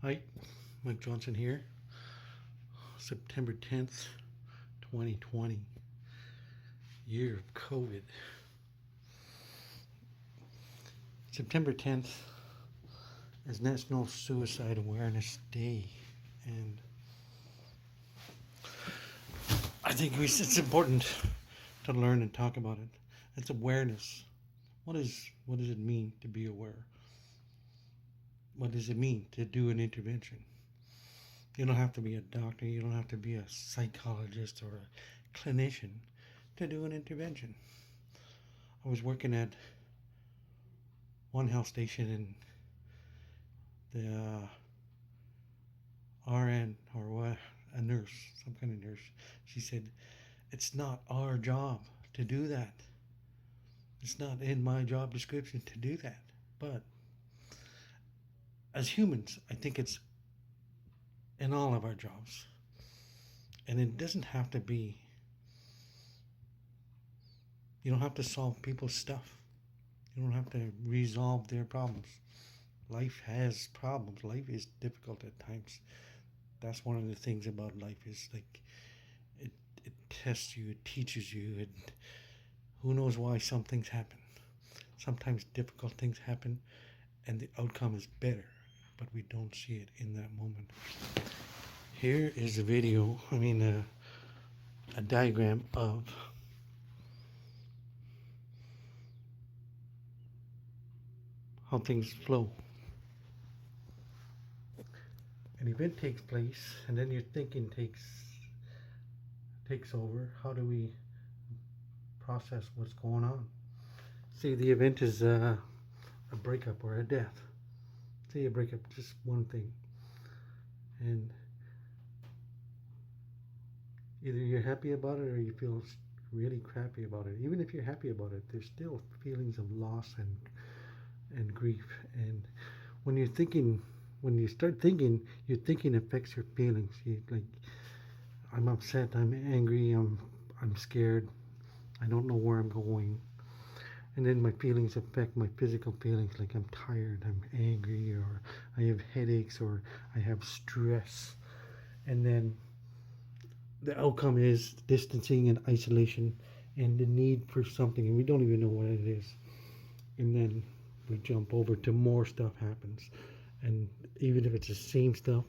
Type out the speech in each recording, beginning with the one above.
Hi, Mike Johnson here. September 10th, 2020, year of COVID. September 10th is National Suicide Awareness Day, and I think it's important to learn and talk about it. It's awareness. What does it mean to be aware? What does it mean to do an intervention? You don't have to be a doctor, you don't have to be a psychologist or a clinician to do an intervention. I was working at one health station, and the RN or what, a nurse, some kind of nurse, she said, "It's not our job to do that. It's not in my job description to do that." But as humans, I think it's in all of our jobs. And it doesn't have to be, you don't have to solve people's stuff. You don't have to resolve their problems. Life has problems. Life is difficult at times. That's one of the things about life is like it, it tests you, it teaches you, and who knows why some things happen. Sometimes difficult things happen and the outcome is better, but we don't see it in that moment. Here is a video, a diagram of how things flow. An event takes place, and then your thinking takes over. How do we process what's going on? Say the event is a breakup or a death. Say a breakup, just one thing, and either you're happy about it or you feel really crappy about it. Even if you're happy about it, there's still feelings of loss and grief. And when you're thinking, when you start thinking, your thinking affects your feelings. You like, I'm upset, I'm angry, I'm scared, I don't know where I'm going. And then my feelings affect my physical feelings, like I'm tired, I'm angry, or I have headaches, or I have stress. And then the outcome is distancing and isolation and the need for something, and we don't even know what it is. And then we jump over to more stuff happens. And even if it's the same stuff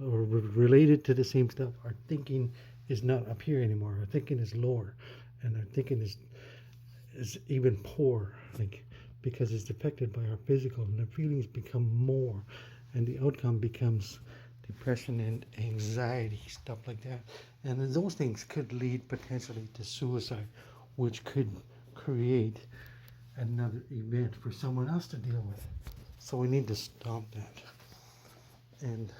or related to the same stuff, our thinking is not up here anymore. Our thinking is lower, and our thinking is even poor, like because it's affected by our physical, and the feelings become more, and the outcome becomes depression and anxiety, stuff like that. And those things could lead potentially to suicide, which could create another event for someone else to deal with. So we need to stop that. And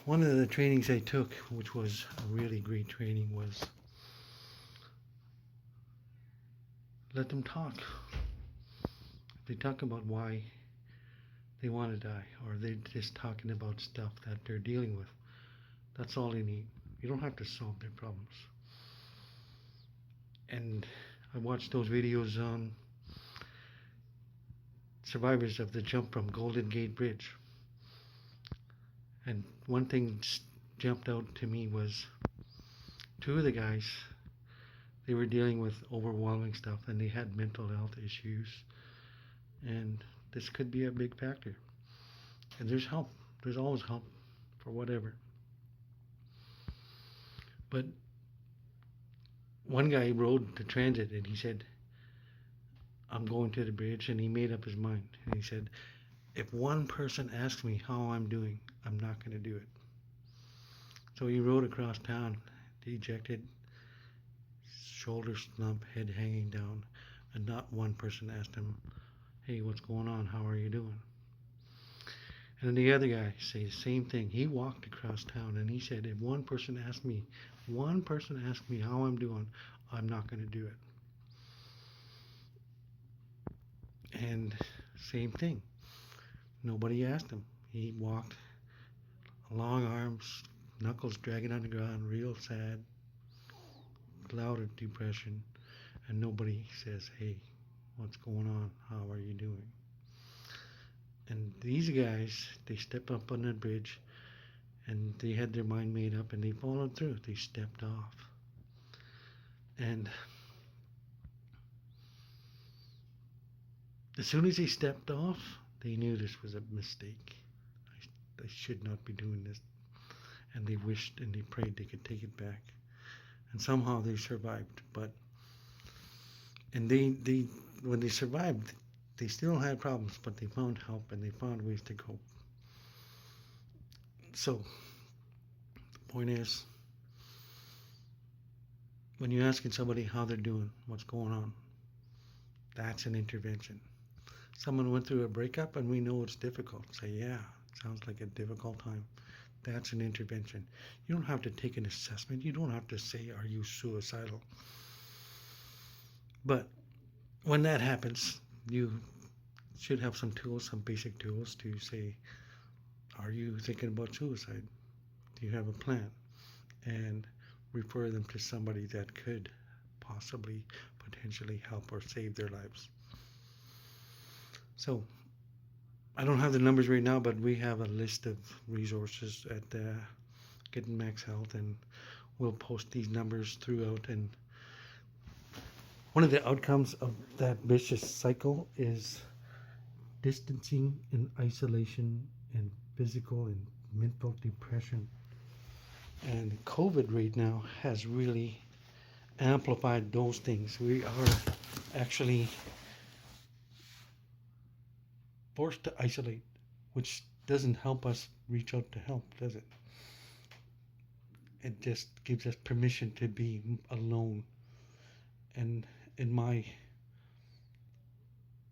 one of the trainings I took, which was a really great training, was let them talk. If they talk about why they want to die, or they're just talking about stuff that they're dealing with, that's all they need. You don't have to solve their problems. And I watched those videos on survivors of the jump from Golden Gate Bridge. And one thing jumped out to me was two of the guys, they were dealing with overwhelming stuff and they had mental health issues. And this could be a big factor. And there's help. There's always help for whatever. But one guy rode the transit and he said, "I'm going to the bridge," and he made up his mind. And he said, "If one person asks me how I'm doing, I'm not going to do it." So he rode across town, dejected, shoulders slumped, head hanging down, and not one person asked him, "Hey, what's going on? How are you doing?" And then the other guy said the same thing. He walked across town and he said, "If one person asks me how I'm doing, I'm not going to do it." And same thing. Nobody asked him. He walked, long arms, knuckles dragging on the ground, real sad, cloud of depression, and nobody says, "Hey, what's going on? How are you doing?" And these guys, they step up on that bridge and they had their mind made up and they followed through. They stepped off. And as soon as they stepped off, they knew this was a mistake. I should not be doing this. And they wished and they prayed they could take it back. And somehow they survived. And they when they survived, they still had problems, but they found help and they found ways to cope. So the point is, when you're asking somebody how they're doing, what's going on, that's an intervention. Someone went through a breakup and we know it's difficult. Say, yeah, sounds like a difficult time. That's an intervention. You don't have to take an assessment. You don't have to say, are you suicidal? But when that happens, you should have some tools, some basic tools to say, are you thinking about suicide? Do you have a plan? And refer them to somebody that could possibly, potentially help or save their lives. So, I don't have the numbers right now, but we have a list of resources at Getting Max Health, and we'll post these numbers throughout. And one of the outcomes of that vicious cycle is distancing and isolation and physical and mental depression. And COVID right now has really amplified those things. We are actually forced to isolate, which doesn't help us reach out to help, does it? It just gives us permission to be alone. And in my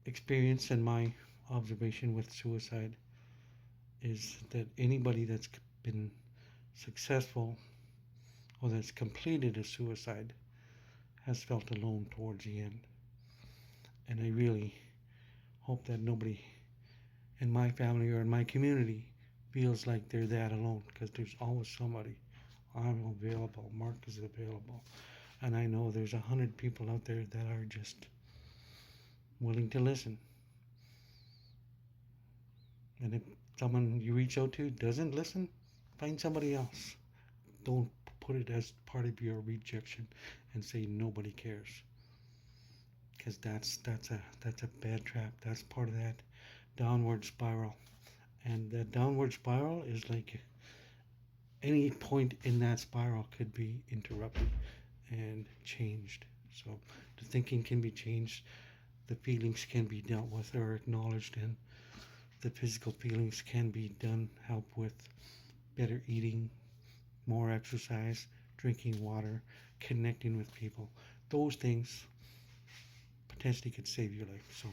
experience and my observation with suicide is that anybody that's been successful or that's completed a suicide has felt alone towards the end. And I really hope that nobody in my family or in my community feels like they're that alone, because there's always somebody. I'm available. Mark is available. And I know there's 100 people out there that are just willing to listen. And if someone you reach out to doesn't listen, find somebody else. Don't put it as part of your rejection and say nobody cares, because that's a bad trap. That's part of that downward spiral, and that downward spiral is like any point in that spiral could be interrupted and changed. So the thinking can be changed, the feelings can be dealt with or acknowledged, and the physical feelings can be done help with better eating, more exercise, drinking water, connecting with people. Those things potentially could save your life. So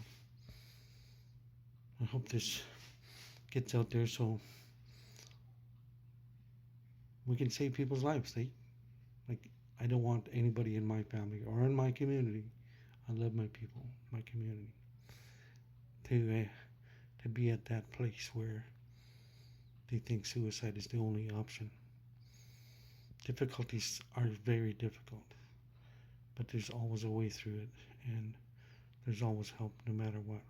I hope this gets out there so we can save people's lives. I don't want anybody in my family or in my community. I love my people, my community, to be at that place where they think suicide is the only option. Difficulties are very difficult, but there's always a way through it, and there's always help no matter what.